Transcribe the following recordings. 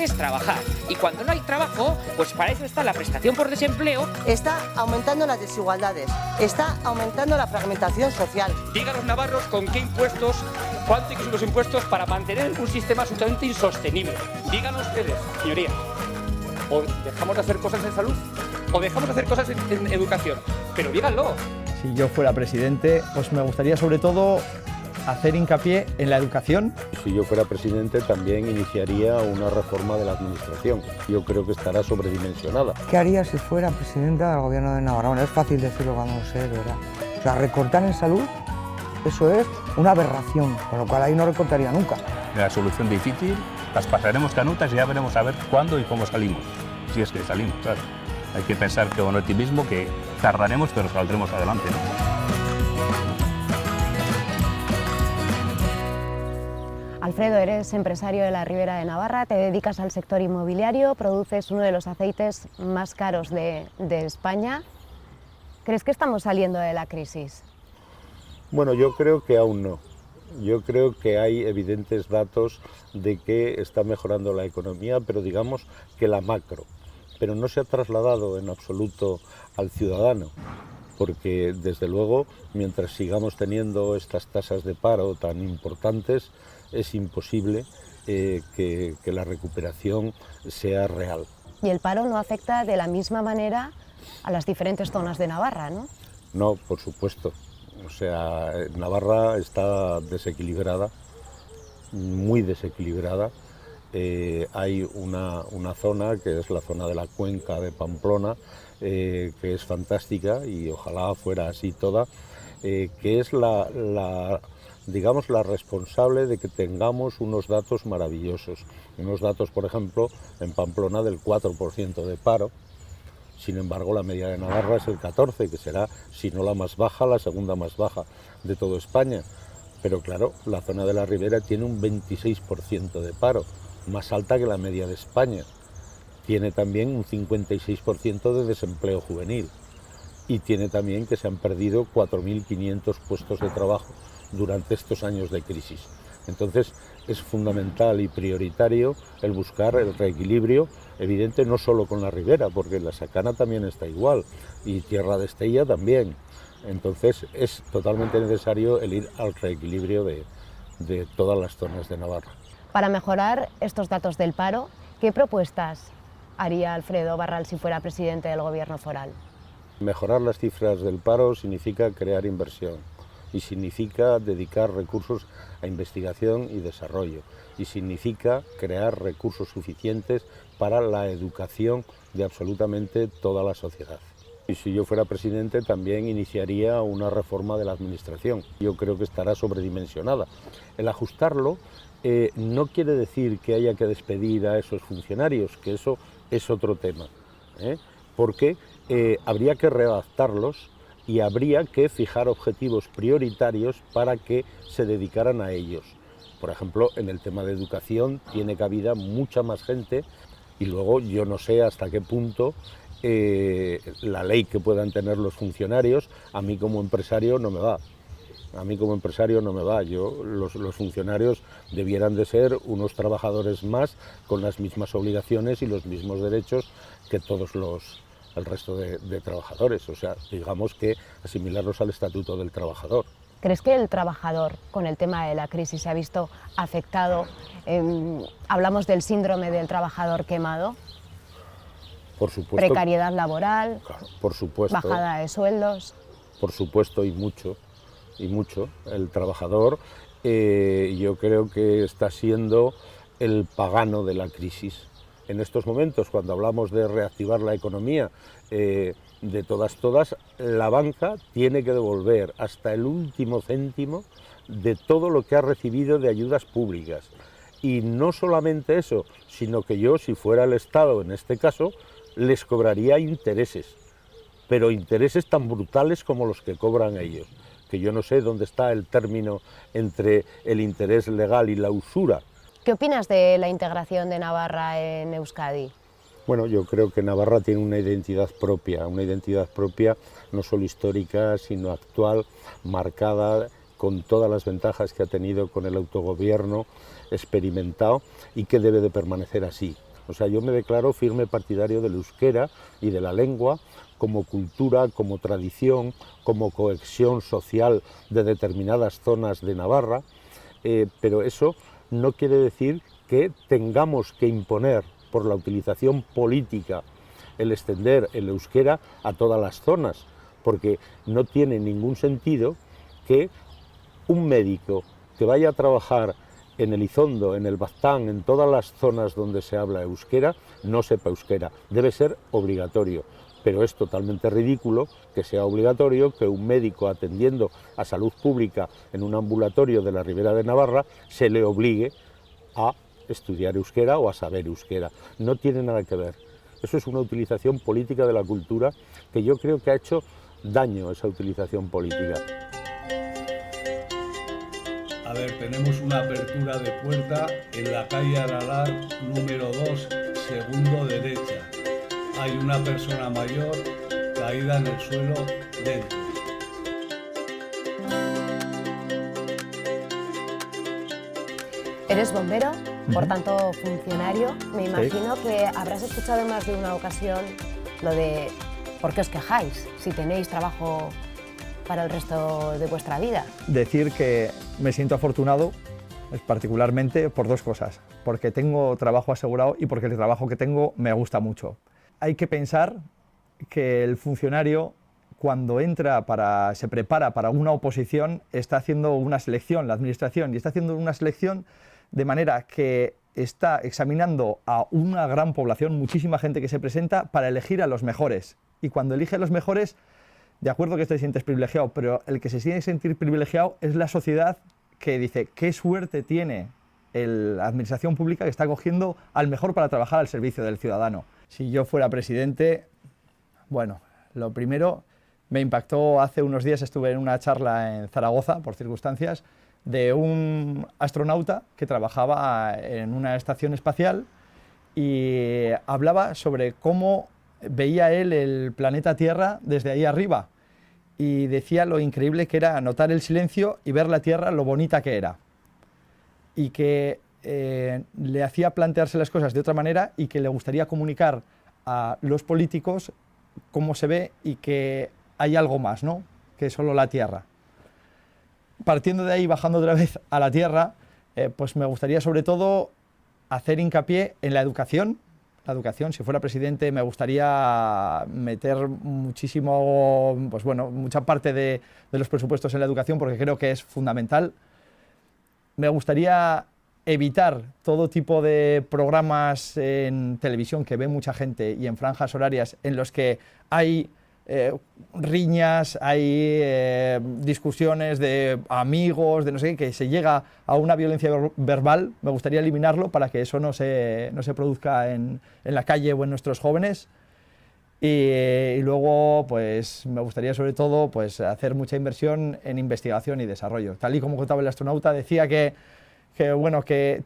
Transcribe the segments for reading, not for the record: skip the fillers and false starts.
es trabajar. Y cuando no hay trabajo, pues para eso está la prestación por desempleo. Está aumentando las desigualdades, está aumentando la fragmentación social. Digan los navarros con qué impuestos, cuánto hay que subir los impuestos para mantener un sistema absolutamente insostenible. Digan ustedes, señoría, o dejamos de hacer cosas en salud, o dejamos de hacer cosas en educación, pero díganlo. Si yo fuera presidente, pues me gustaría sobre todo hacer hincapié en la educación. Si yo fuera presidente también iniciaría una reforma de la administración. Yo creo que estará sobredimensionada. ¿Qué haría si fuera presidenta del gobierno de Navarra? Bueno, es fácil decirlo cuando no sé, de verdad. O sea, recortar en salud, eso es una aberración, con lo cual ahí no recortaría nunca. La solución difícil, las pasaremos canutas y ya veremos a ver cuándo y cómo salimos. Si es que salimos, claro. Hay que pensar que con optimismo que tardaremos, pero saldremos adelante, ¿no? Alfredo, eres empresario de la Ribera de Navarra, te dedicas al sector inmobiliario, produces uno de los aceites más caros de España. ¿Crees que estamos saliendo de la crisis? Bueno, yo creo que aún no. Yo creo que hay evidentes datos de que está mejorando la economía, pero digamos que la macro. Pero no se ha trasladado en absoluto al ciudadano, porque desde luego, mientras sigamos teniendo estas tasas de paro tan importantes, es imposible que la recuperación sea real. Y el paro no afecta de la misma manera a las diferentes zonas de Navarra, ¿no? No, por supuesto. O sea, Navarra está desequilibrada, muy desequilibrada. Hay una zona que es la zona de la cuenca de Pamplona, que es fantástica y ojalá fuera así toda, que es digamos, la responsable de que tengamos unos datos maravillosos. Unos datos, por ejemplo, en Pamplona del 4% de paro. Sin embargo, la media de Navarra es el 14%, que será, si no la más baja, la segunda más baja de toda España. Pero claro, la zona de la Ribera tiene un 26% de paro, más alta que la media de España. Tiene también un 56% de desempleo juvenil y tiene también que se han perdido 4.500 puestos de trabajo durante estos años de crisis. Entonces es fundamental y prioritario el buscar el reequilibrio, evidente no solo con la Ribera, porque la Sacana también está igual y Tierra de Estella también. Entonces es totalmente necesario el ir al reequilibrio de todas las zonas de Navarra. Para mejorar estos datos del paro, ¿qué propuestas haría Alfredo Barral si fuera presidente del gobierno foral? Mejorar las cifras del paro significa crear inversión y significa dedicar recursos a investigación y desarrollo y significa crear recursos suficientes para la educación de absolutamente toda la sociedad. Y si yo fuera presidente también iniciaría una reforma de la administración. Yo creo que estará sobredimensionada. El ajustarlo no quiere decir que haya que despedir a esos funcionarios, que eso es otro tema, porque habría que readaptarlos y habría que fijar objetivos prioritarios para que se dedicaran a ellos. Por ejemplo, en el tema de educación tiene cabida mucha más gente y luego yo no sé hasta qué punto la ley que puedan tener los funcionarios, a mí como empresario no me va. A mí como empresario no me va. Los funcionarios debieran de ser unos trabajadores más con las mismas obligaciones y los mismos derechos que todos el resto de trabajadores. O sea, digamos que asimilarlos al Estatuto del Trabajador. ¿Crees que el trabajador, con el tema de la crisis, se ha visto afectado? Hablamos del síndrome del trabajador quemado. Por supuesto. Precariedad laboral, por supuesto, bajada de sueldos. Por supuesto, y mucho. El trabajador yo creo que está siendo el pagano de la crisis. En estos momentos, cuando hablamos de reactivar la economía, de todas, la banca tiene que devolver hasta el último céntimo de todo lo que ha recibido de ayudas públicas. Y no solamente eso, sino que yo, si fuera el Estado en este caso, les cobraría intereses, pero intereses tan brutales como los que cobran ellos, que yo no sé dónde está el término entre el interés legal y la usura. ¿Qué opinas de la integración de Navarra en Euskadi? Bueno, yo creo que Navarra tiene una identidad propia no solo histórica, sino actual, marcada con todas las ventajas que ha tenido con el autogobierno experimentado y que debe de permanecer así. O sea, yo me declaro firme partidario del euskera y de la lengua como cultura, como tradición, como cohesión social de determinadas zonas de Navarra, pero eso no quiere decir que tengamos que imponer por la utilización política el extender el euskera a todas las zonas, porque no tiene ningún sentido que un médico que vaya a trabajar en Elizondo, en el Baztán, en todas las zonas donde se habla euskera, no sepa euskera. Debe ser obligatorio, pero es totalmente ridículo que sea obligatorio que un médico atendiendo a salud pública en un ambulatorio de la Ribera de Navarra se le obligue a estudiar euskera o a saber euskera. No tiene nada que ver. Eso es una utilización política de la cultura que yo creo que ha hecho daño esa utilización política. A ver, tenemos una apertura de puerta en la calle Aralar, número 2, segundo derecha. Hay una persona mayor caída en el suelo dentro. Eres bombero, por tanto funcionario. Me imagino que habrás escuchado en más de una ocasión lo de ¿por qué os quejáis si tenéis trabajo para el resto de vuestra vida? Decir que me siento afortunado, particularmente por dos cosas. Porque tengo trabajo asegurado y porque el trabajo que tengo me gusta mucho. Hay que pensar que el funcionario, cuando se prepara para una oposición, está haciendo una selección, la administración, y está haciendo una selección de manera que está examinando a una gran población, muchísima gente que se presenta, para elegir a los mejores. Y cuando elige a los mejores, de acuerdo que te sientes privilegiado, pero el que se siente sentir privilegiado es la sociedad que dice qué suerte tiene la administración pública que está cogiendo al mejor para trabajar al servicio del ciudadano. Si yo fuera presidente, bueno, lo primero me impactó, hace unos días estuve en una charla en Zaragoza, por circunstancias, de un astronauta que trabajaba en una estación espacial y hablaba sobre cómo veía él el planeta Tierra desde ahí arriba y decía lo increíble que era notar el silencio y ver la Tierra lo bonita que era y que le hacía plantearse las cosas de otra manera y que le gustaría comunicar a los políticos cómo se ve y que hay algo más, ¿no?, que solo la Tierra. Partiendo de ahí, bajando otra vez a la Tierra, pues me gustaría sobre todo hacer hincapié en la educación. La educación, si fuera presidente, me gustaría meter muchísimo, pues bueno, mucha parte de los presupuestos en la educación porque creo que es fundamental. Me gustaría evitar todo tipo de programas en televisión que ve mucha gente y en franjas horarias en los que hay riñas, hay discusiones de amigos, de no sé qué, que se llega a una violencia verbal. Me gustaría eliminarlo para que eso no se produzca en la calle o en nuestros jóvenes. Y luego, pues me gustaría sobre todo pues, hacer mucha inversión en investigación y desarrollo. Tal y como contaba el astronauta, decía que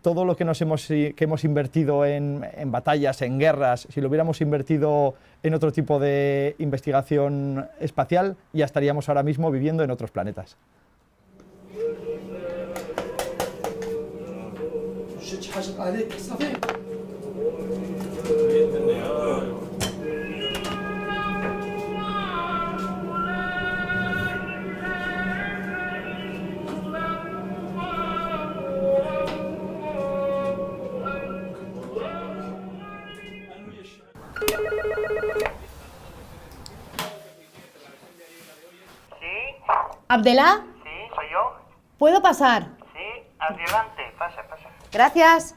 todo lo que hemos invertido en batallas, en guerras, si lo hubiéramos invertido en otro tipo de investigación espacial, ya estaríamos ahora mismo viviendo en otros planetas. ¿Abdelá? Sí, soy yo. ¿Puedo pasar? Sí, adelante, pasa. Gracias.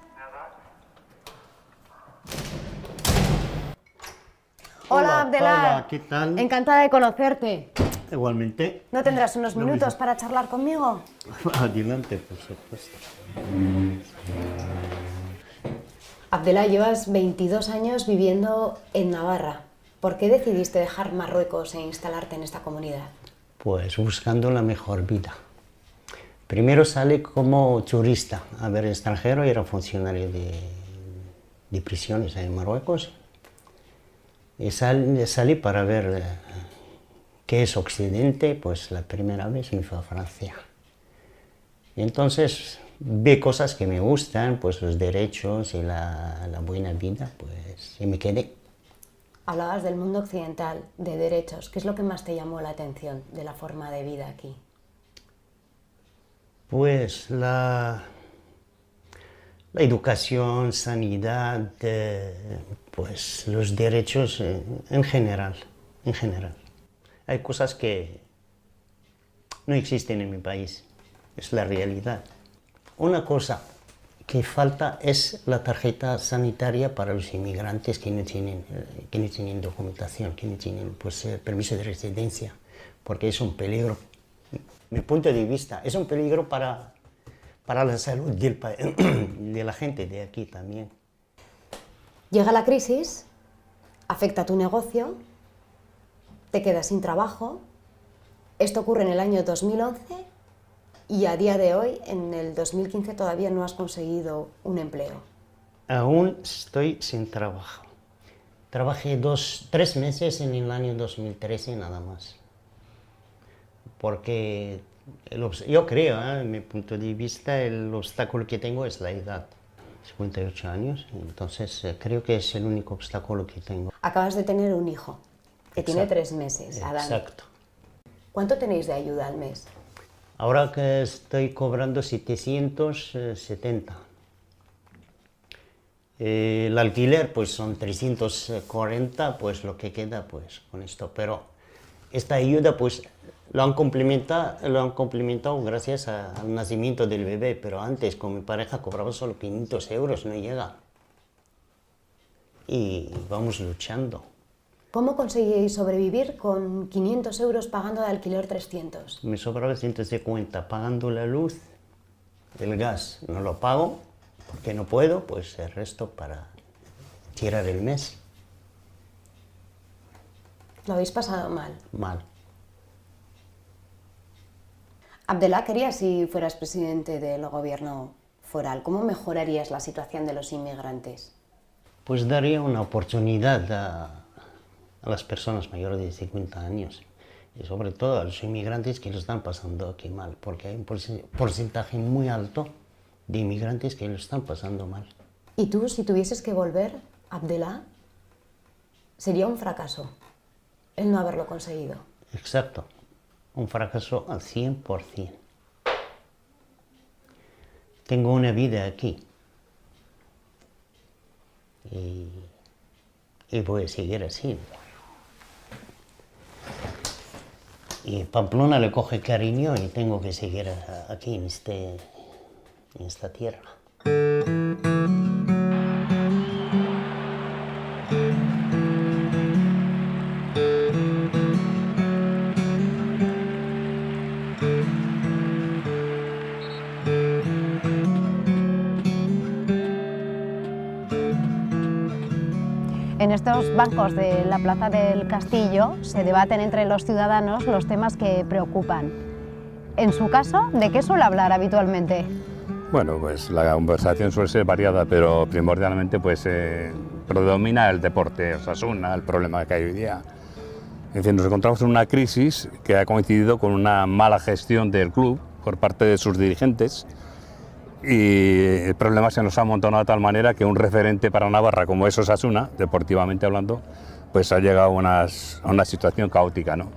Hola, Abdelá. Hola, ¿qué tal? Encantada de conocerte. Igualmente. ¿No tendrás unos Lo minutos mismo. para charlar conmigo? Adelante, por supuesto. Abdelá, llevas 22 años viviendo en Navarra. ¿Por qué decidiste dejar Marruecos e instalarte en esta comunidad? Pues buscando la mejor vida. Primero salí como turista a ver extranjero, era funcionario de prisiones en Marruecos. Y salí para ver qué es Occidente, pues la primera vez me fui a Francia. Y entonces ve cosas que me gustan, pues los derechos y la buena vida, pues y me quedé. Hablabas del mundo occidental, de derechos. ¿Qué es lo que más te llamó la atención de la forma de vida aquí? Pues la educación, sanidad, pues los derechos en general. Hay cosas que no existen en mi país, es la realidad. Una cosa que falta es la tarjeta sanitaria para los inmigrantes que no tienen documentación, que no tienen pues, permiso de residencia, porque es un peligro. Mi punto de vista, es un peligro para la salud de la gente de aquí también. Llega la crisis, afecta a tu negocio, te quedas sin trabajo. Esto ocurre en el año 2011 y a día de hoy, en el 2015, todavía no has conseguido un empleo. Aún estoy sin trabajo. Trabajé 3 meses en el año 2013 nada más. Porque yo creo, en mi punto de vista, el obstáculo que tengo es la edad. 58 años, entonces creo que es el único obstáculo que tengo. Acabas de tener un hijo, que tiene 3 meses, Adán. Exacto. ¿Cuánto tenéis de ayuda al mes? Ahora que estoy cobrando 770. El alquiler pues son 340, pues lo que queda pues con esto. Pero esta ayuda pues lo han complementado gracias al nacimiento del bebé, pero antes con mi pareja cobraba solo 500 euros, no llega. Y vamos luchando. ¿Cómo conseguís sobrevivir con 500 euros pagando de alquiler 300? Me sobraba 150 pagando la luz, el gas no lo pago porque no puedo, pues el resto para tirar el mes. ¿Lo habéis pasado mal? Mal. Abdelá, quería, si fueras presidente del gobierno foral, ¿cómo mejorarías la situación de los inmigrantes? Pues daría una oportunidad a las personas mayores de 50 años y sobre todo a los inmigrantes que lo están pasando aquí mal, porque hay un porcentaje muy alto de inmigrantes que lo están pasando mal. ¿Y tú, si tuvieses que volver, Abdelá, sería un fracaso el no haberlo conseguido? Exacto, un fracaso al 100%. Tengo una vida aquí y voy a seguir así. Y Pamplona le coge cariño y tengo que seguir aquí en esta tierra. En estos bancos de la Plaza del Castillo se debaten entre los ciudadanos los temas que preocupan. En su caso, ¿de qué suele hablar habitualmente? Bueno, pues la conversación suele ser variada, pero primordialmente pues predomina el deporte, Osasuna, el problema que hay hoy día. Es decir, nos encontramos en una crisis que ha coincidido con una mala gestión del club por parte de sus dirigentes. Y el problema se nos ha amontonado de tal manera que un referente para Navarra como es Osasuna, deportivamente hablando, pues ha llegado a una situación caótica, ¿no?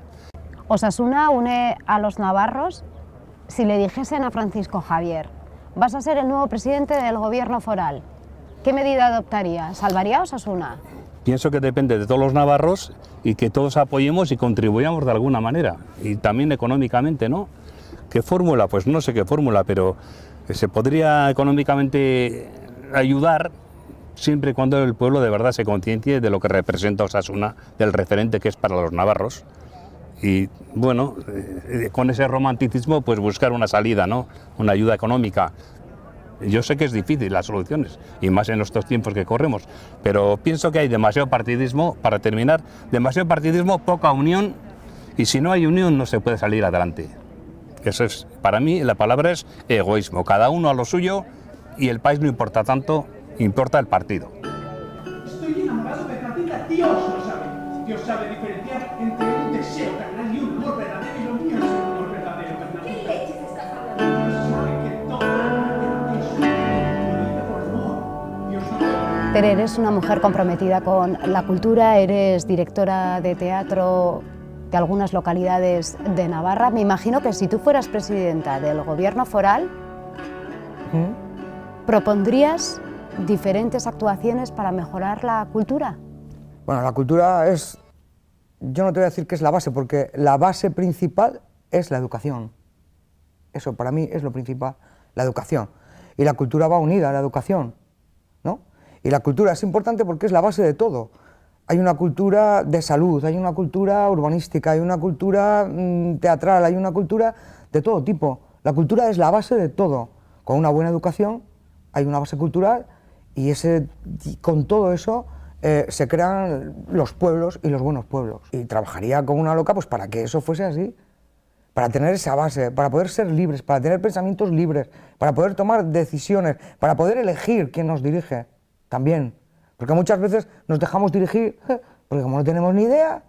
Osasuna une a los navarros. Si le dijesen a Francisco Javier, vas a ser el nuevo presidente del gobierno foral, ¿qué medida adoptaría? ¿Salvaría a Osasuna? Pienso que depende de todos los navarros y que todos apoyemos y contribuyamos de alguna manera, y también económicamente, ¿no? ¿Qué fórmula? Pues no sé qué fórmula, pero se podría económicamente ayudar siempre y cuando el pueblo de verdad se conciencie de lo que representa Osasuna, del referente que es para los navarros. Y bueno, con ese romanticismo pues buscar una salida, ¿no? Una ayuda económica. Yo sé que es difícil las soluciones, y más en estos tiempos que corremos, pero pienso que hay demasiado partidismo, para terminar, demasiado partidismo, poca unión, y si no hay unión no se puede salir adelante. Eso es, para mí la palabra es egoísmo, cada uno a lo suyo y el país no importa tanto, importa el partido. Estoy enamorado de Matilda, Dios lo sabe. Dios sabe diferenciar entre un deseo carnal y un amor verdadero, y lo mío es un amor verdadero, Bernardita. ¿Qué leches estás hablando? Dios sabe que todo Tere, eres una mujer comprometida con la cultura, eres directora de teatro de algunas localidades de Navarra. Me imagino que si tú fueras presidenta del gobierno foral, ¿propondrías diferentes actuaciones para mejorar la cultura? Bueno, la cultura es, yo no te voy a decir que es la base, porque la base principal es la educación. Eso para mí es lo principal, la educación. Y la cultura va unida a la educación, ¿no? Y la cultura es importante porque es la base de todo. Hay una cultura de salud, hay una cultura urbanística, hay una cultura teatral, hay una cultura de todo tipo. La cultura es la base de todo. Con una buena educación hay una base cultural y con todo eso se crean los pueblos y los buenos pueblos. Y trabajaría con una loca pues para que eso fuese así, para tener esa base, para poder ser libres, para tener pensamientos libres, para poder tomar decisiones, para poder elegir quién nos dirige también. Porque muchas veces nos dejamos dirigir porque como no tenemos ni idea.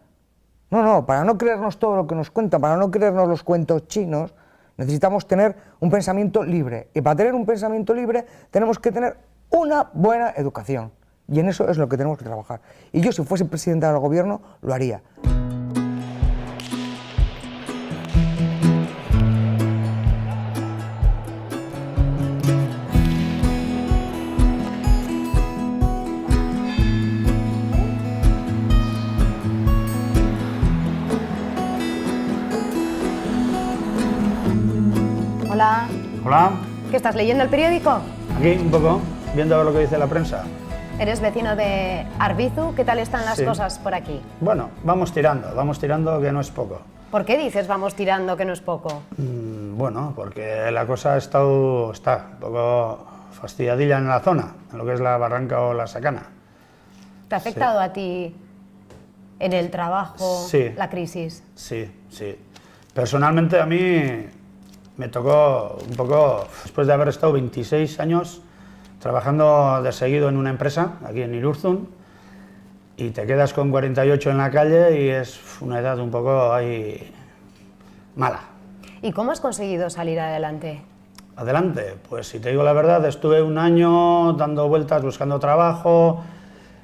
No, para no creernos todo lo que nos cuentan, para no creernos los cuentos chinos, necesitamos tener un pensamiento libre. Y para tener un pensamiento libre tenemos que tener una buena educación. Y en eso es lo que tenemos que trabajar. Y yo, si fuese presidenta del gobierno, lo haría. Hola. Hola. ¿Qué estás leyendo el periódico? Aquí un poco, viendo a ver lo que dice la prensa. Eres vecino de Arbizu, ¿qué tal están las cosas por aquí? Bueno, vamos tirando, que no es poco. ¿Por qué dices vamos tirando que no es poco? Bueno, porque la cosa está un poco fastidiadilla en la zona, en lo que es la Barranca o la Sacana. ¿Te ha afectado a ti en el trabajo la crisis? Sí. Personalmente a mí me tocó un poco, después de haber estado 26 años trabajando de seguido en una empresa, aquí en Irurzun, y te quedas con 48 en la calle y es una edad un poco ahí mala. ¿Y cómo has conseguido salir adelante? Adelante, pues si te digo la verdad, estuve un año dando vueltas buscando trabajo,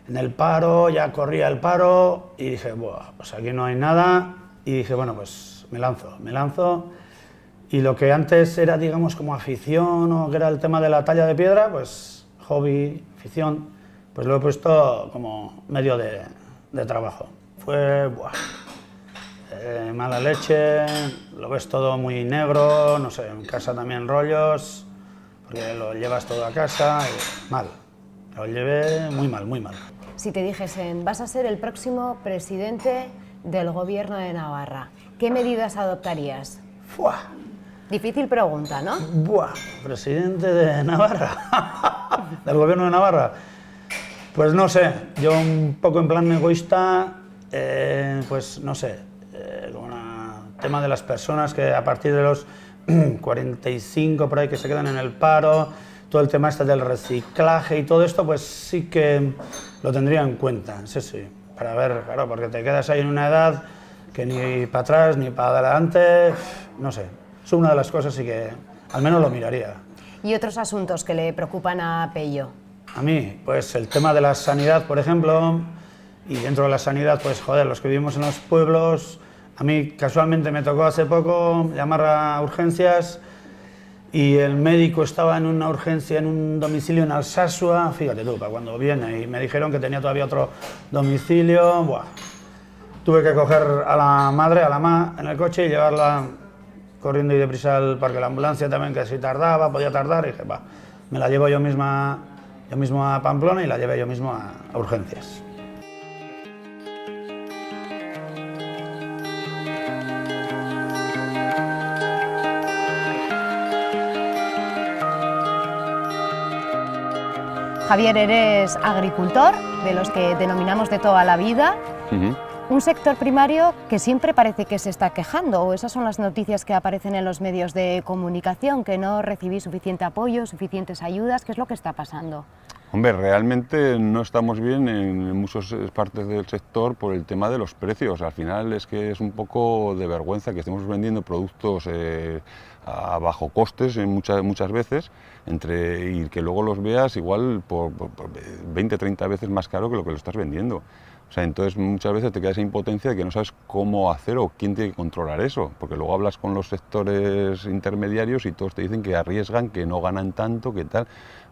en el paro, ya corría el paro y dije, buah, pues aquí no hay nada, y dije, bueno, pues me lanzo. Y lo que antes era, digamos, como afición o que era el tema de la talla de piedra, pues hobby, afición, pues lo he puesto como medio de trabajo. Fue, mala leche, lo ves todo muy negro, no sé, en casa también rollos, porque lo llevas todo a casa, y mal, lo llevé muy mal, muy mal. Si te dijesen, vas a ser el próximo presidente del gobierno de Navarra, ¿qué medidas adoptarías? ¡Fua! Difícil pregunta, ¿no? Buah, presidente de Navarra, del gobierno de Navarra. Pues no sé, yo un poco en plan egoísta, pues no sé, con el tema de las personas que a partir de los 45 por ahí que se quedan en el paro, todo el tema este del reciclaje y todo esto, pues sí que lo tendría en cuenta, sí, para ver, claro, porque te quedas ahí en una edad que ni para atrás ni para adelante, no sé. Es una de las cosas y que al menos lo miraría. ¿Y otros asuntos que le preocupan a Pello? A mí, pues el tema de la sanidad, por ejemplo, y dentro de la sanidad, pues joder, los que vivimos en los pueblos, a mí casualmente me tocó hace poco llamar a urgencias y el médico estaba en una urgencia en un domicilio en Alsasua, fíjate tú, para cuando viene, y me dijeron que tenía todavía otro domicilio, buah. Tuve que coger a la madre, a la ma, en el coche y llevarla corriendo y deprisa porque la ambulancia también que si tardaba, podía tardar, y dije, va, me la llevo yo mismo a Pamplona y la llevé yo mismo a urgencias. Javier, eres agricultor, de los que denominamos de toda la vida. Un sector primario que siempre parece que se está quejando, o esas son las noticias que aparecen en los medios de comunicación, que no recibís suficiente apoyo, suficientes ayudas. ¿Qué es lo que está pasando? Hombre, realmente no estamos bien en muchas partes del sector por el tema de los precios. Al final es que es un poco de vergüenza que estemos vendiendo productos a bajo costes muchas veces y que luego los veas igual por 20, 30 veces más caro que lo que lo estás vendiendo. O sea, entonces muchas veces te queda esa impotencia de que no sabes cómo hacer o quién tiene que controlar eso, porque luego hablas con los sectores intermediarios y todos te dicen que arriesgan, que no ganan tanto, que tal.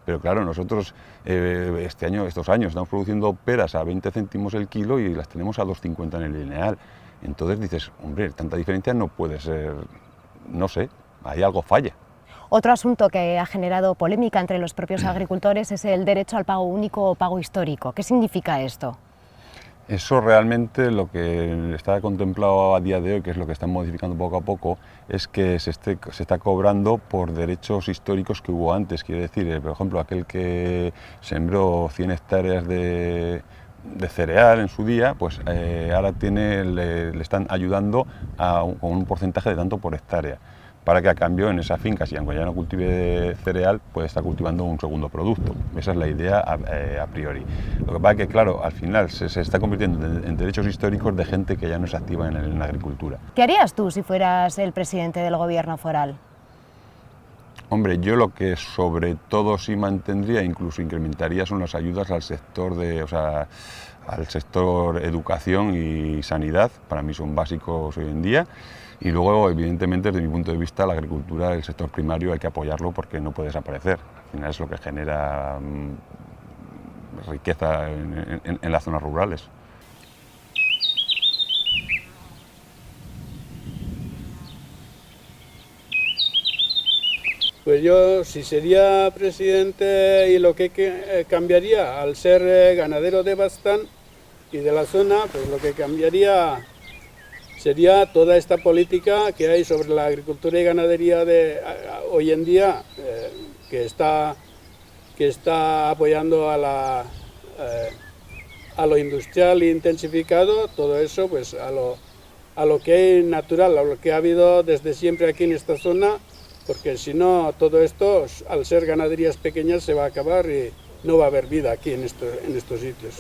Pero claro, nosotros estos años estamos produciendo peras a 20 céntimos el kilo y las tenemos a 2,50 en el lineal. Entonces dices, hombre, tanta diferencia no puede ser, no sé, ahí algo falla. Otro asunto que ha generado polémica entre los propios agricultores es el derecho al pago único o pago histórico. ¿Qué significa esto? Eso realmente lo que está contemplado a día de hoy, que es lo que están modificando poco a poco, es que se está cobrando por derechos históricos que hubo antes. Quiere decir, por ejemplo, aquel que sembró 100 hectáreas de cereal en su día, pues ahora le están ayudando con un porcentaje de tanto por hectárea, para que a cambio en esa finca, si aunque ya no cultive cereal, puede estar cultivando un segundo producto. Esa es la idea a priori. Lo que pasa es que, claro, al final se está convirtiendo en derechos históricos de gente que ya no es activa en la agricultura. ¿Qué harías tú si fueras el presidente del gobierno foral? Hombre, yo lo que sobre todo sí mantendría, incluso incrementaría, son las ayudas al sector al sector educación y sanidad. Para mí son básicos hoy en día. Y luego, evidentemente, desde mi punto de vista, la agricultura, el sector primario, hay que apoyarlo porque no puede desaparecer. Al final es lo que genera riqueza en las zonas rurales. Pues yo, si sería presidente, y lo que cambiaría, al ser ganadero de Baztán y de la zona, pues lo que cambiaría sería toda esta política que hay sobre la agricultura y ganadería de hoy en día, que está apoyando a lo industrial e intensificado, todo eso pues a lo que hay natural, a lo que ha habido desde siempre aquí en esta zona, porque si no todo esto, al ser ganaderías pequeñas, se va a acabar y no va a haber vida aquí en estos sitios.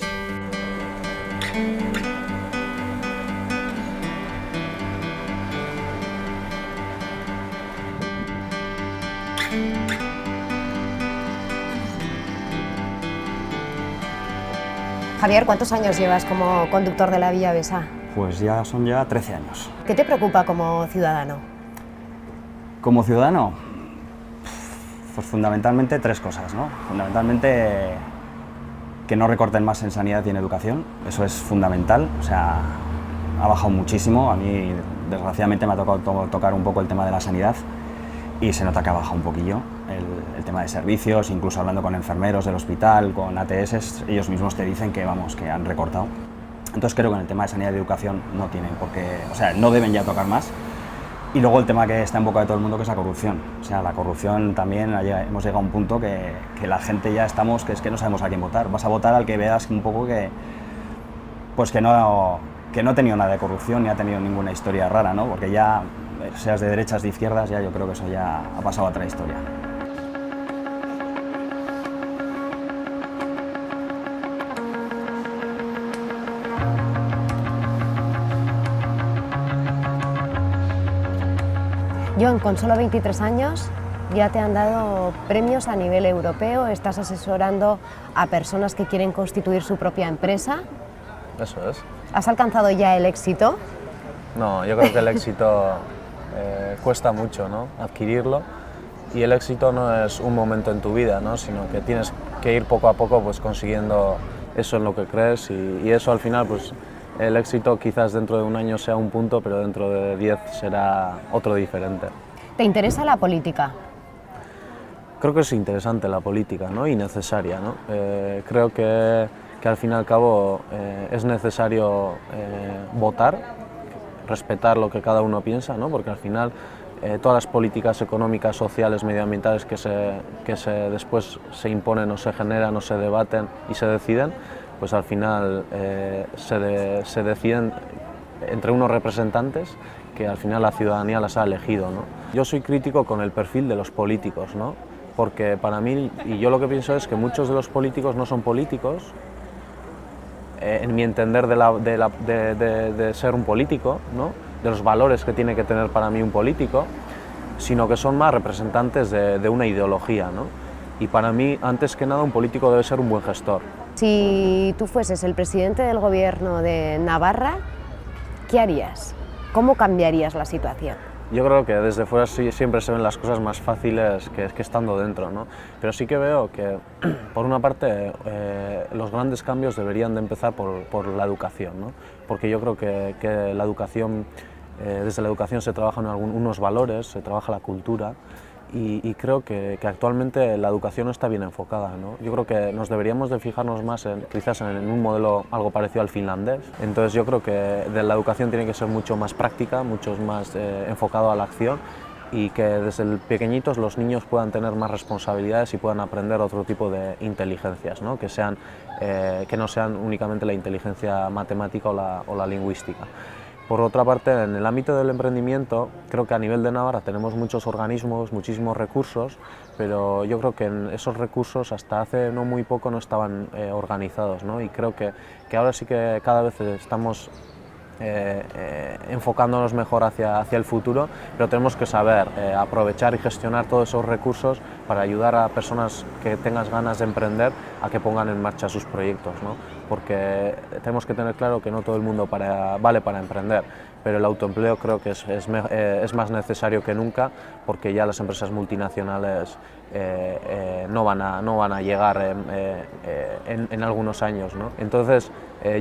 Javier, ¿cuántos años llevas como conductor de la Villa Besa? Pues son ya 13 años. ¿Qué te preocupa como ciudadano? Como ciudadano, pues fundamentalmente 3 cosas, ¿no? Fundamentalmente que no recorten más en sanidad y en educación, eso es fundamental, o sea, ha bajado muchísimo. A mí, desgraciadamente, me ha tocado tocar un poco el tema de la sanidad y se nota que ha bajado un poquillo el tema de servicios, incluso hablando con enfermeros del hospital, con ATS, ellos mismos te dicen que, que han recortado. Entonces creo que en el tema de sanidad y educación no tienen por qué, no deben ya tocar más. Y luego el tema que está en boca de todo el mundo, que es la corrupción. O sea, la corrupción también, hemos llegado a un punto que la gente ya estamos, que es que no sabemos a quién votar. Vas a votar al que veas un poco que no ha tenido nada de corrupción ni ha tenido ninguna historia rara, ¿no? Porque ya, seas de derechas, de izquierdas, ya yo creo que eso ya ha pasado a otra historia. John, con solo 23 años ya te han dado premios a nivel europeo, estás asesorando a personas que quieren constituir su propia empresa. Eso es. ¿Has alcanzado ya el éxito? No, yo creo que el éxito cuesta mucho, ¿no?, adquirirlo, y el éxito no es un momento en tu vida, ¿no?, sino que tienes que ir poco a poco pues consiguiendo eso en lo que crees, y eso al final pues el éxito quizás dentro de un año sea un punto, pero dentro de 10 será otro diferente. ¿Te interesa la política? Creo que es interesante la política, ¿no?, y necesaria, ¿no? Creo que al fin y al cabo es necesario votar, respetar lo que cada uno piensa, ¿no?, porque al final todas las políticas económicas, sociales, medioambientales que después se imponen o se generan o se debaten y se deciden, pues al final se deciden entre unos representantes que al final la ciudadanía las ha elegido, ¿no? Yo soy crítico con el perfil de los políticos, ¿no? porque para mí, y yo lo que pienso es que muchos de los políticos no son políticos, en mi entender de ser un político, ¿no? De los valores que tiene que tener para mí un político, sino que son más representantes de una ideología, ¿no? Y para mí, antes que nada, un político debe ser un buen gestor. Si tú fueses el presidente del gobierno de Navarra, ¿qué harías? ¿Cómo cambiarías la situación? Yo creo que desde fuera siempre se ven las cosas más fáciles que estando dentro, ¿no? Pero sí que veo que, por una parte, los grandes cambios deberían de empezar por la educación, ¿no? Porque yo creo que la educación, desde la educación se trabajan unos valores, se trabaja la cultura, y creo que actualmente la educación no está bien enfocada, ¿no? Yo creo que nos deberíamos de fijarnos más quizás en un modelo algo parecido al finlandés. Entonces yo creo que la educación tiene que ser mucho más práctica, mucho más enfocado a la acción, y que desde pequeñitos los niños puedan tener más responsabilidades y puedan aprender otro tipo de inteligencias, ¿no? Que no sean únicamente la inteligencia matemática o la lingüística. Por otra parte, en el ámbito del emprendimiento, creo que a nivel de Navarra tenemos muchos organismos, muchísimos recursos, pero yo creo que esos recursos hasta hace no muy poco no estaban organizados, ¿no? Y creo que ahora sí que cada vez estamos enfocándonos mejor hacia el futuro, pero tenemos que saber aprovechar y gestionar todos esos recursos para ayudar a personas que tengan ganas de emprender a que pongan en marcha sus proyectos, ¿no? Porque tenemos que tener claro que no todo el mundo vale para emprender, pero el autoempleo creo que es más necesario que nunca, porque ya las empresas multinacionales no van a llegar en algunos años, ¿no? Entonces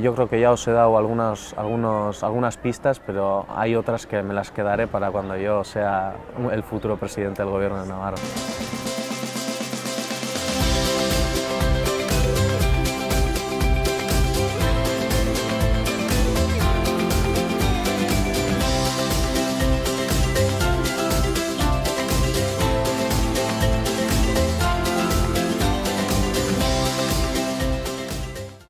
yo creo que ya os he dado algunas pistas, pero hay otras que me las quedaré para cuando yo sea el futuro presidente del Gobierno de Navarra.